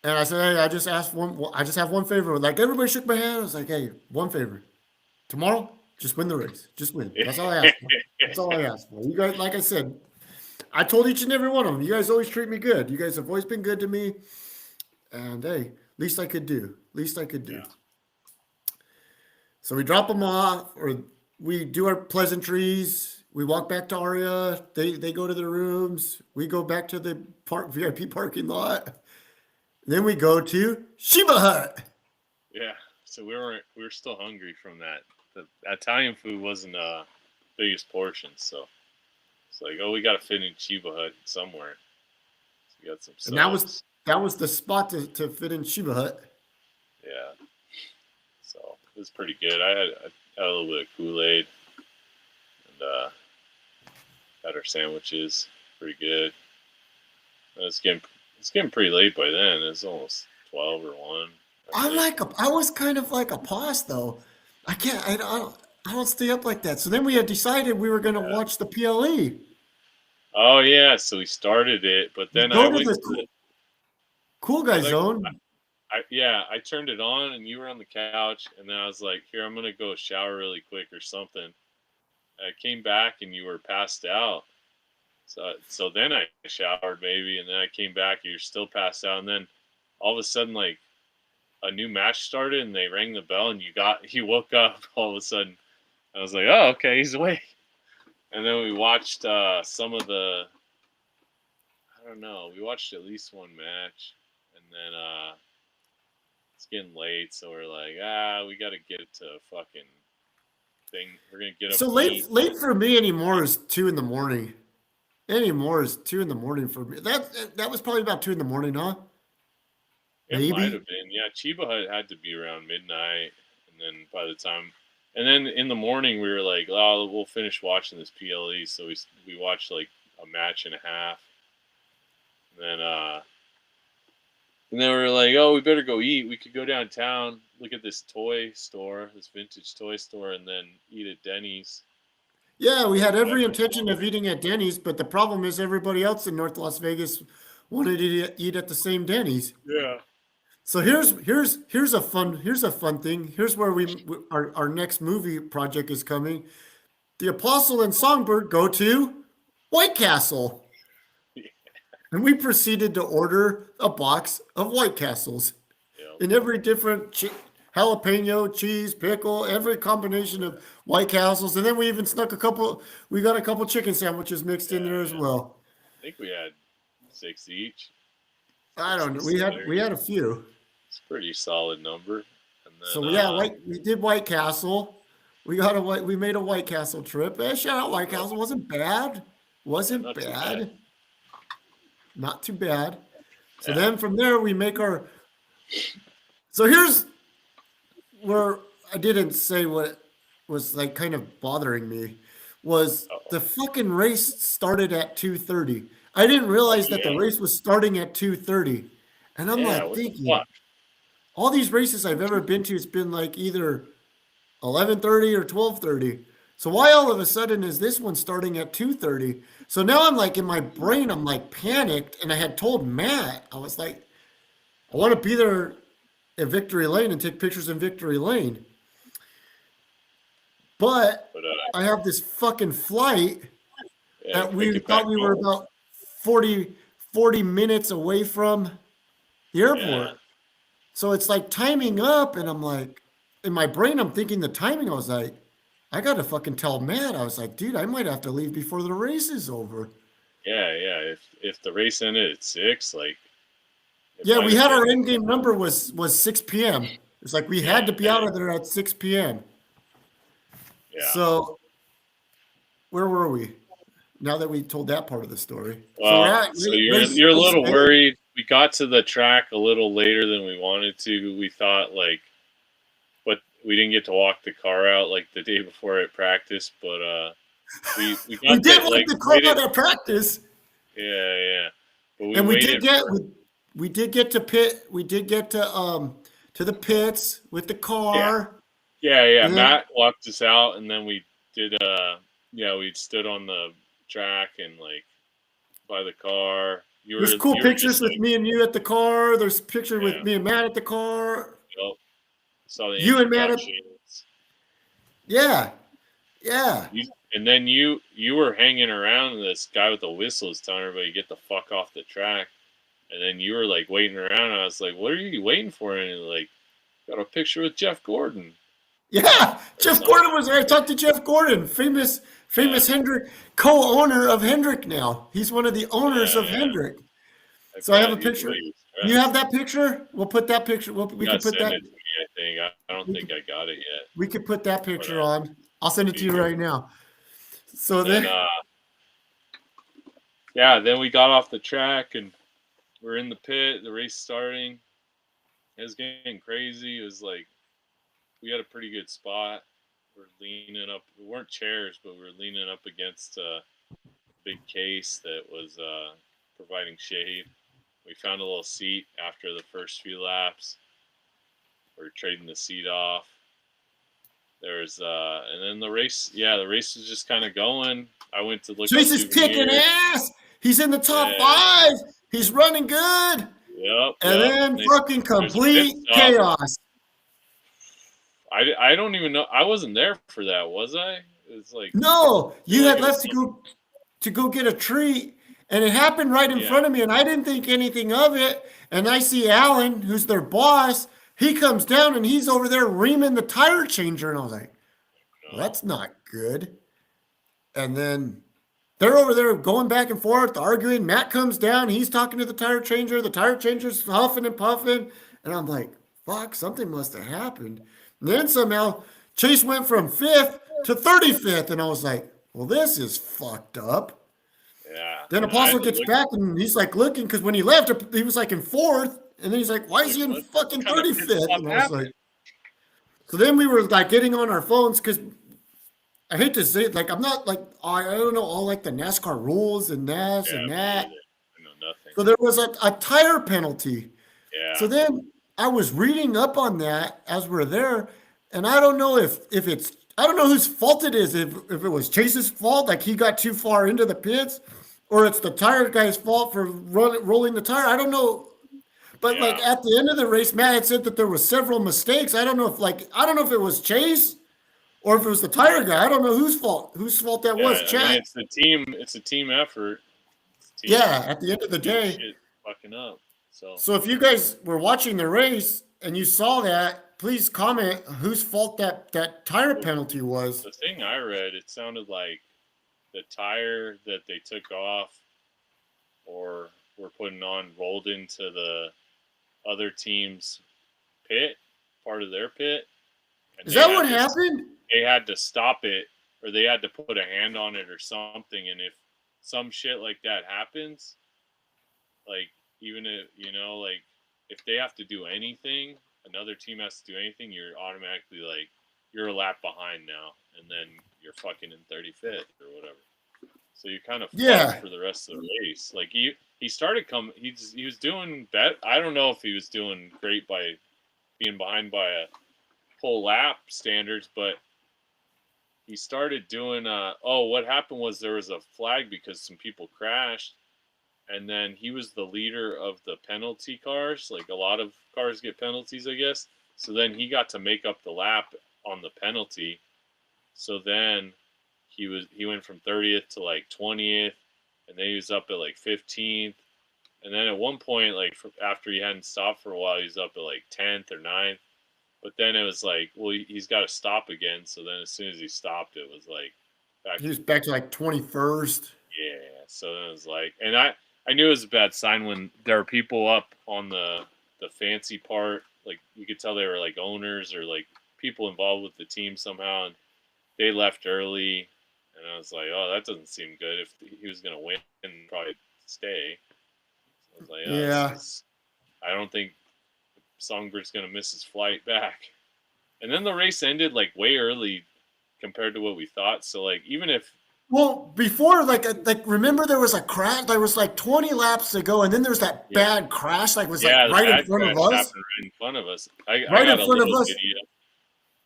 And I said, hey, I just have one favor. Like everybody shook my hand. I was like, hey, one favor. Tomorrow, just win the race. Just win. That's all I ask for. That's all I ask for. You guys, like I said, I told each and every one of them, you guys always treat me good. You guys have always been good to me. And hey, least I could do. Least I could do. yeah, So we drop them off, or we do our pleasantries. We walk back to Aria. They go to their rooms. We go back to the VIP parking lot. Then we go to Shiba Hut. yeah. So we were still hungry from that. The Italian food wasn't biggest portion, so it's like, oh, we got to fit in Chiba Hut somewhere. So we got some And that was subs. that was the spot to fit in Shiba Hut. Yeah, so it was pretty good. I had a little bit of Kool Aid and had our sandwiches. Pretty good. It's getting pretty late by then. It's almost 12 or 1. I think. I was kind of like a pause though. I don't stay up like that. So then we had decided we were going to Yeah. watch the PLE. Oh yeah, so we started it, but We then I go to went the to. cool I guy like. zone. I turned it on and you were on the couch, and then I was like, here, I'm gonna go shower really quick or something. I came back and you were passed out, So then I showered maybe, and then I came back. You're still passed out, and then all of a sudden, like a new match started, and they rang the bell, and you woke up all of a sudden. I was like, oh, okay, he's awake. And then we watched some of the. I don't know. We watched at least one match, and then it's getting late, so we're like, we got to get to a fucking thing. We're gonna get up So and eat. late for me anymore is 2 in the morning. Anymore is 2 in the morning for me. That was probably about 2 in the morning, huh? It might Maybe. have been. Yeah, Chiba had to be around midnight, and then by the time, and then in the morning we were like, oh, we'll finish watching this PLE. So we watched like a match and a half, and then we were like, oh, we better go eat. We could go downtown, look at this toy store, this vintage toy store, and then eat at Denny's. Yeah, we Or had every whatever. intention of eating at Denny's, but the problem is everybody else in North Las Vegas wanted to eat at the same Denny's. Yeah. So here's a fun thing. Here's where our next movie project is coming. The Apostle and Songbird go to White Castle, and we proceeded to order a box of White Castles Yeah. in every different jalapeno, cheese, pickle, every combination of White Castles, and then we even snuck a couple. We got a couple chicken sandwiches mixed in there as Yeah. well. I think we had 6 each. I Six don't know. was We had a few. It's a pretty solid number. And then So yeah, we did White Castle. We made a White Castle trip. Shout out White Castle. Wasn't bad. yeah, Wasn't not too bad. bad. Not too bad. So Yeah. then from there we make our. So here's where I didn't say what was like kind of bothering me was Oh, the fucking race started at 2:30. I didn't oh realize that the yeah. race was starting at 2:30. And I'm Yeah. like What the thinking, fuck? all these races I've ever been to, it's been like either 11:30 or 12:30. So why all of a sudden is this one starting at 2:30? So now I'm like in my brain, I'm like panicked, and I had told Matt, I was like, I want to be there at Victory Lane and take pictures in Victory Lane. But But I have this fucking flight yeah, that make we it back thought we were home. about 40 minutes away from the Yeah. airport. So it's like timing up, and I'm like, in my brain, I'm thinking the timing. I was like, I gotta fucking tell Matt. I was like, dude, I might have to leave before the race is over. Yeah. If the race ended at 6, like it Yeah, might we have had our been. end game number was 6 p.m. It's like we Yeah. had to be out of there at 6 p.m. Yeah. So where were we? Now that we told that part of the story, so we're Well, at so race you're a race little day. worried. We got to the track a little later than we wanted to. We thought like, but we didn't get to walk the car out like the day before at practice. But we We got did there like like the car waited. out at practice, Yeah. But we and waited for. we did get to pit. We did get to the pits with the Yeah. car, Yeah. and then Matt walked us out, and then we did. Yeah, we stood on the track and like by the car. there's cool You were pictures just with like, me and you at the car. There's a picture with yeah. me and Matt at the car. Yep. Saw the You and Matt at introductions. yeah, yeah. And then you were hanging around, and this guy with the whistle is telling everybody get the fuck off the track. And then you were like waiting around. And I was like, "What are you waiting for?" And like, got a picture with Jeff Gordon. Yeah, I was Jeff like, Gordon was there. I talked to Jeff Gordon, yeah, famous Hendrick, co-owner of Hendrick now. He's one of the owners of yeah. Hendrick. I So I have bet a he was picture. really You have stressed. that picture? We'll put that picture. We You could gotta put send that. it to me. I think I don't We think could, I got it yet, we could put that but picture on. I'll send it to be you good. right now. So And then then, yeah, then we got off the track and we're in the pit. The race starting. It was getting crazy. It was like we had a pretty good spot. We're leaning up. We weren't chairs, but we were leaning up against a big case that was providing shade. We found a little seat after the first few laps. We were trading the seat off. There's and then the race. Yeah, the race was just kind of going. I went to look at Chase is kicking souvenirs. ass. He's in the top Yeah. 5. He's running good. Yep. And then And fucking there's a pit complete stop. chaos. I don't even know. I wasn't there for that, was I? It's like No, I feel you like had it was left to go to go get a treat, and it happened right in Yeah. front of me, and I didn't think anything of it. And I see Alan, who's their boss, he comes down and he's over there reaming the tire changer, and I was like, well, No. that's not good. And then they're over there going back and forth, arguing. Matt comes down, he's talking to the tire changer. The tire changer's huffing and puffing. And I'm like, fuck, something must have happened. And then somehow Chase went from fifth to 35th. And I was like, well, this is fucked up. Yeah. Then And I Apostle had to gets look. back and he's like looking because when he left, he was like in fourth. And then he's like, why is Like, he in what fucking kind of piss 35th? off And I was happened? like, so then we were like getting on our phones because I hate to say it, like I'm not like I don't know all like the NASCAR rules and this Yeah, and me that. either. I know nothing. So there was a tire penalty. Yeah. So then I was reading up on that as we're there, and I don't know if it's I don't know whose fault it is. If it was Chase's fault, like he got too far into the pits, or it's the tire guy's fault for rolling the tire. I don't know. But like Yeah. at the end of the race, Matt had said that there was several mistakes. I don't know if it was Chase or if it was the tire guy. I don't know whose fault that was. Yeah. I mean, Chat. it's the team. It's a team effort. It's Yeah, at the end of the team day. shit fucking up. So So if you guys were watching the race and you saw that, please comment whose fault that tire the, penalty was. the thing I read, it sounded like the tire that they took off or were putting on rolled into the other team's pit, part of their pit, and Is that what happened? they had to stop it or they had to put a hand on it or something. And if some shit like that happens, like even if like if they have to do anything, another team has to do anything, you're automatically like you're a lap behind now, and then you're fucking in 35th or whatever. So you kind of fucked for the rest of the race. Like he started coming. He was doing bet. I don't know if he was doing great by being behind by a whole lap standards, but he started doing. What happened was there was a flag because some people crashed, and then he was the leader of the penalty cars. Like a lot of cars get penalties, I guess. So then he got to make up the lap on the penalty. So then he went from 30th to like 20th, and then he was up at like 15th, and then at one point, like after he hadn't stopped for a while, he was up at like 10th or 9th. But then it was like, well, he's got to stop again. So then as soon as he stopped, it was like back He was to back to like 21st. yeah. So then it was like, and I knew it was a bad sign when there were people up on the fancy part. Like you could tell they were like owners or like people involved with the team somehow, and they left early. And I was like, oh, that doesn't seem good. If he was going to win, probably stay. So I was like, oh, Yeah. I don't think Songbird's going to miss his flight back. And then the race ended like way early compared to what we thought. So like even if Well, before like remember there was a crash. There was like 20 laps ago, and then there was that bad crash. Like was like the right in bad front of crash us. happened right in front of us. I Right in got a front of little us. video.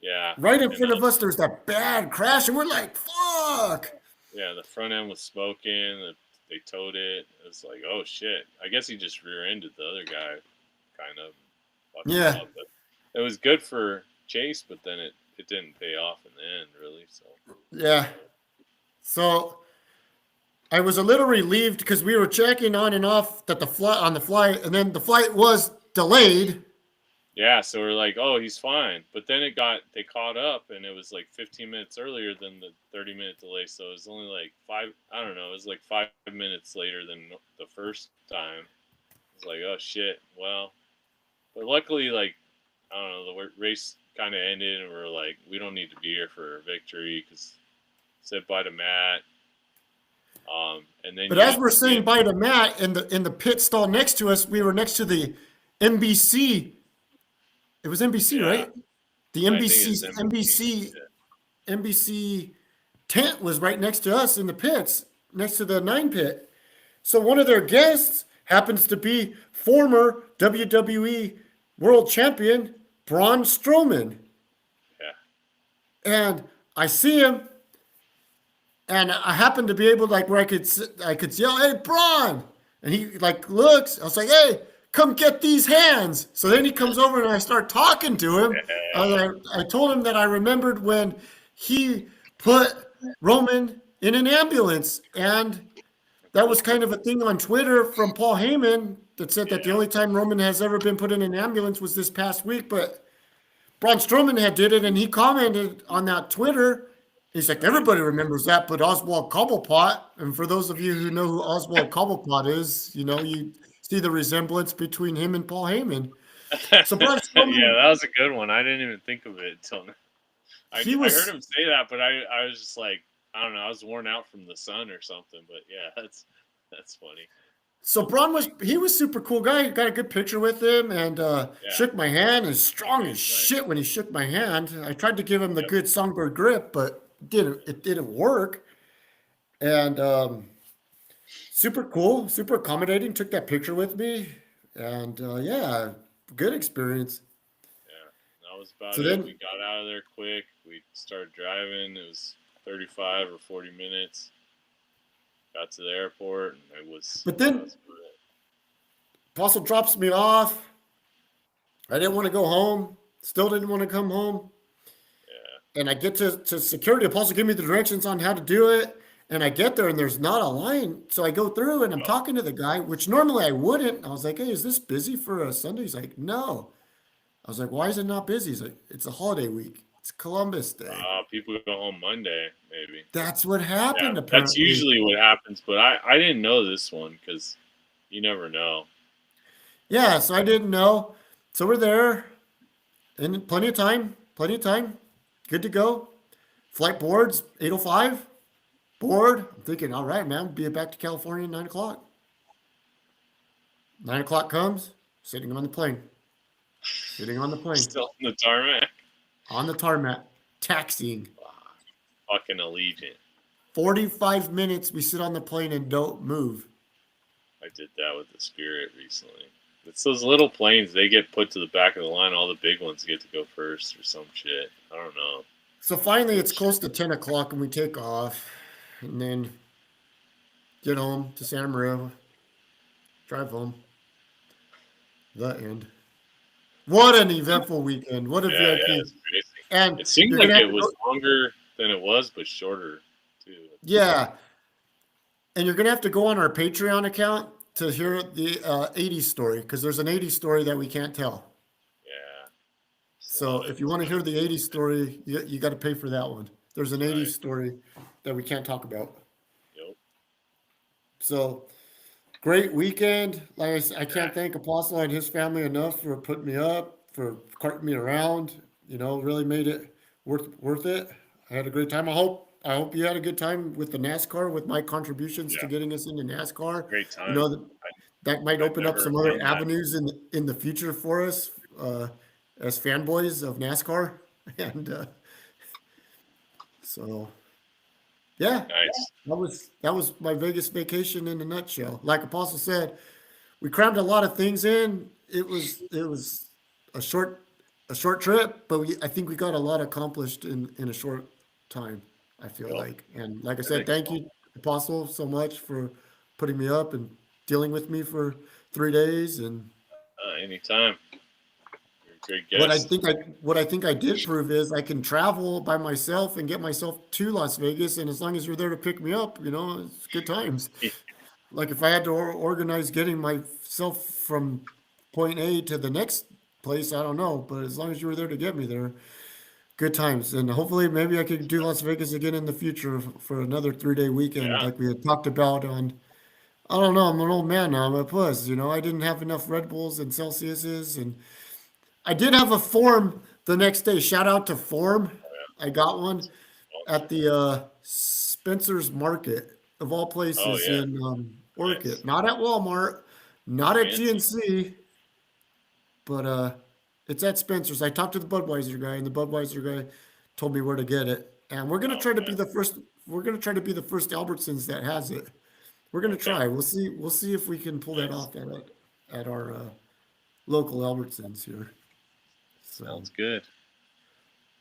Yeah. Right in And front of us, there was that bad crash, and we're like, "Fuck!" yeah, the front end was smoking. They towed it. It was like, oh shit. I guess he just rear-ended the other guy, kind of. Fucked him Yeah. up. But it was good for Chase, but then it didn't pay off in the end, really. So Yeah. So I was a little relieved because we were checking on and off that the flight, and then the flight was delayed. yeah, so we're like, oh, he's fine. But then they caught up, and it was like 15 minutes earlier than the 30-minute delay. So it was only like I don't know, it was like 5 minutes later than the first time. It's like, oh shit. Well, but luckily, like, I don't know, the race kind of ended, and we're like, we don't need to be here for a victory because said bye to Matt. And then But as we're saying bye to Matt in the pit stall next to us, we were next to the NBC. It was NBC, right? The I think it's NBC tent was right next to us in the pits, next to the 9 pit. So one of their guests happens to be former WWE World Champion Braun Strowman. Yeah. And I see him, and I happen to be able to, like, where I could yell, "Hey, Braun!" And he like looks. I was like, "Hey, come get these hands." So then he comes over and I start talking to him. I told him that I remembered when he put Roman in an ambulance and that was kind of a thing on Twitter from Paul Heyman that said that the Yeah. only time Roman has ever been put in an ambulance was this past week, but Braun Strowman had did it, and he commented on that Twitter. He's like, Right. everybody remembers that, but Oswald Cobblepot. And for those of you who know who Oswald Cobblepot is, you see the resemblance between him and Paul Heyman. So Braun Yeah, Strowman, that was a good one. I didn't even think of it until now. he I heard was him say that, but I was just like, I don't know, I was worn out from the sun or something. But yeah, that's funny. so Braun was he was super cool guy. Got a good picture with him and Yeah. shook my hand. And strong as Nice. shit when he shook my hand. I tried to give him the Yep. good songbird grip, but it didn't work. And super cool, super accommodating. Took that picture with me, and yeah, good experience. Yeah. That was about So it. then, We got out of there quick. We started driving. It was 35 or 40 minutes. Got to the airport, and it was but that then was about it. Apostle drops me off. I didn't want to go home. Still didn't want to come home. Yeah. And I get to security. Apostle give me the directions on how to do it. And I get there and there's not a line. So I go through and I'm Oh, talking to the guy, which normally I wouldn't. I was like, hey, is this busy for a Sunday? He's like, no. I was like, why is it not busy? He's like, it's a holiday week. It's Columbus Day. people go home Monday, maybe. That's what Yeah, happened, that's apparently. usually what happens. But I didn't know this one because you never know. Yeah, so I didn't know. So we're there and plenty of time, plenty of time. Good to go. Flight boards, 8:05. Board. I'm thinking, all right, man, be back to California at 9 o'clock. 9 o'clock comes, sitting on the plane, sitting on the plane, Still in the tarmac. on the tarmac, taxiing. Wow, fucking Allegiant. 45 minutes we sit on the plane and don't move. I did that with the Spirit recently. It's those little planes. They get put to the back of the line. All the big ones get to go first or some shit. I don't know. So finally it's Bullshit. close to 10 o'clock and we take off and then get home to Santa Maria, drive home, the end. What an eventful weekend. What a Yeah, VIP. it's crazy. And It seemed you're like going to have it to was go. longer than it was, but shorter too at the same Yeah. time. And you're going to have to go on our Patreon account to hear the 80s story because there's an 80s story that we can't tell. Yeah, So saw if it. you want to hear the 80s story, you got to pay for that one. There's an 80s Right. story that we can't talk about. Yep. So great weekend. Like I Yeah. can't thank Apostle and his family enough for putting me up, for carting me around. Really made it worth it. I had a great time. I hope you had a good time with the NASCAR, with my contributions to Yeah. getting us into NASCAR. Great You time. know that that might I'd open up never some other done that. avenues in the future for us as fanboys of NASCAR. And so yeah, Nice. that was my Vegas vacation in a nutshell. Like Apostle said, we crammed a lot of things in. It was a short trip, but I think we got a lot accomplished in a short time. I feel Yep. like, and like I I said, think thank so. you, Apostle, so much for putting me up and dealing with me for 3 days. And Anytime. You're a great what I guest. think I what I think I did prove is I can travel by myself and get myself to Las Vegas, and as long as you're there to pick me up, it's good times. Like if I had to organize getting myself from point A to the next place, I don't know. But as long as you were there to get me there, good times. And hopefully, maybe I could do Las Vegas again in the future for another 3 day weekend, Yeah. like we had talked about on. I don't know. I'm an old man now. I'm a puss. I didn't have enough Red Bulls and Celsiuses, and I did have a form the next day. Shout out to Form. Oh, yeah. I got one Sponsor. at the Spencer's Market of all Oh places yeah. in Nice. Orchid. Not at Walmart, not at Fancy. GNC, but it's at Spencer's. I talked to the Budweiser guy, and the Budweiser guy told me where to get it. And we're gonna try to Okay. be the first. We're gonna try to be the first Albertsons that has it. We're gonna Okay. try. We'll see. We'll see if we can pull that Nice. off at our local Albertsons here. So, Sounds good.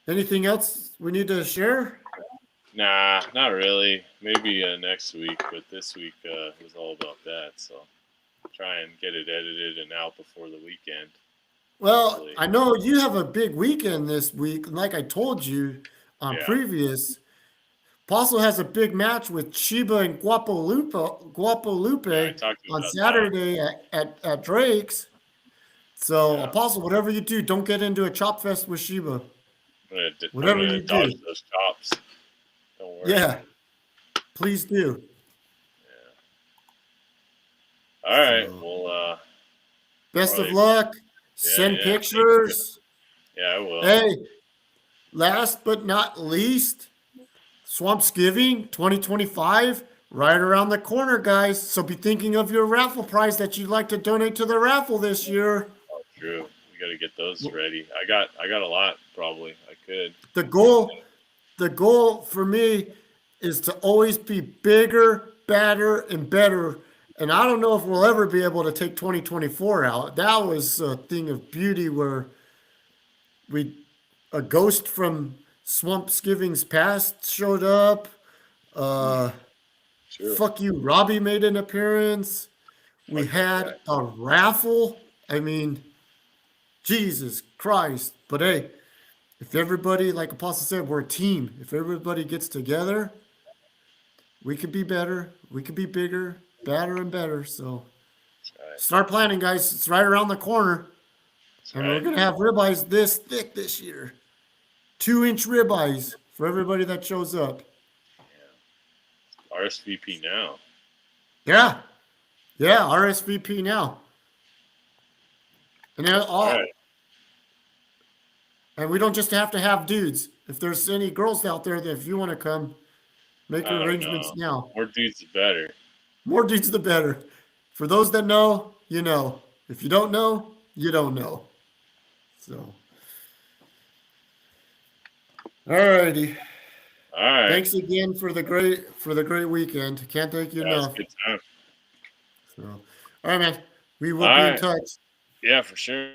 anything else we need to share? Nah, not really. Maybe next week, but this week was all about that. So try and get it edited and out before the weekend. Well, Hopefully. I know you have a big weekend this week, and like I told you on Yeah. previous, Apostle has a big match with Sheba and Guapo Yeah, I Lupe talked to him on about that. Saturday at Drake's. So, Yeah, Apostle, whatever you do, don't get into a chop fest with Sheba. I'm Whatever gonna you dodge do. those chops. Don't worry. Yeah, please do. Yeah. All right. So, Well, best of probably. luck. Yeah, Send yeah. Thank you. pictures. Yeah, I will. Hey, last but not least, Swampsgiving 2025, right around the corner, guys. So be thinking of your raffle prize that you'd like to donate to the raffle this year. Oh, true. We got to get those ready. I got a lot. Probably. I could. The goal, the goal for me is to always be bigger, badder, and better. And I don't know if we'll ever be able to take 2024 out. That was a thing of beauty where we a ghost from Swampsgiving's past showed up. Uh, Sure. Fuck you, Robbie made an appearance. We Fuck that had guy. a raffle. I mean, Jesus Christ. But hey, if everybody, like Apostle said, we're a team. If everybody gets together, we could be better. We could be bigger, badder, and better. So That's right. start planning, guys. It's right around the corner. That's And we're right. going to have ribeyes this thick this year. 2-inch ribeyes for everybody that shows up. RSVP now. Yeah. Yeah, RSVP now. And then All right. and we don't just have to have dudes. If there's any girls out there that if you want to come, make I don't arrangements know. now. More dudes, the better. More dudes, the better. For those that know, you know. If you don't know, you don't know. So, alrighty. All right. Thanks again for the great weekend. Can't thank you Yeah, it's a enough. good time. So, all right, man. We All will be in right. touch. Yeah, for sure.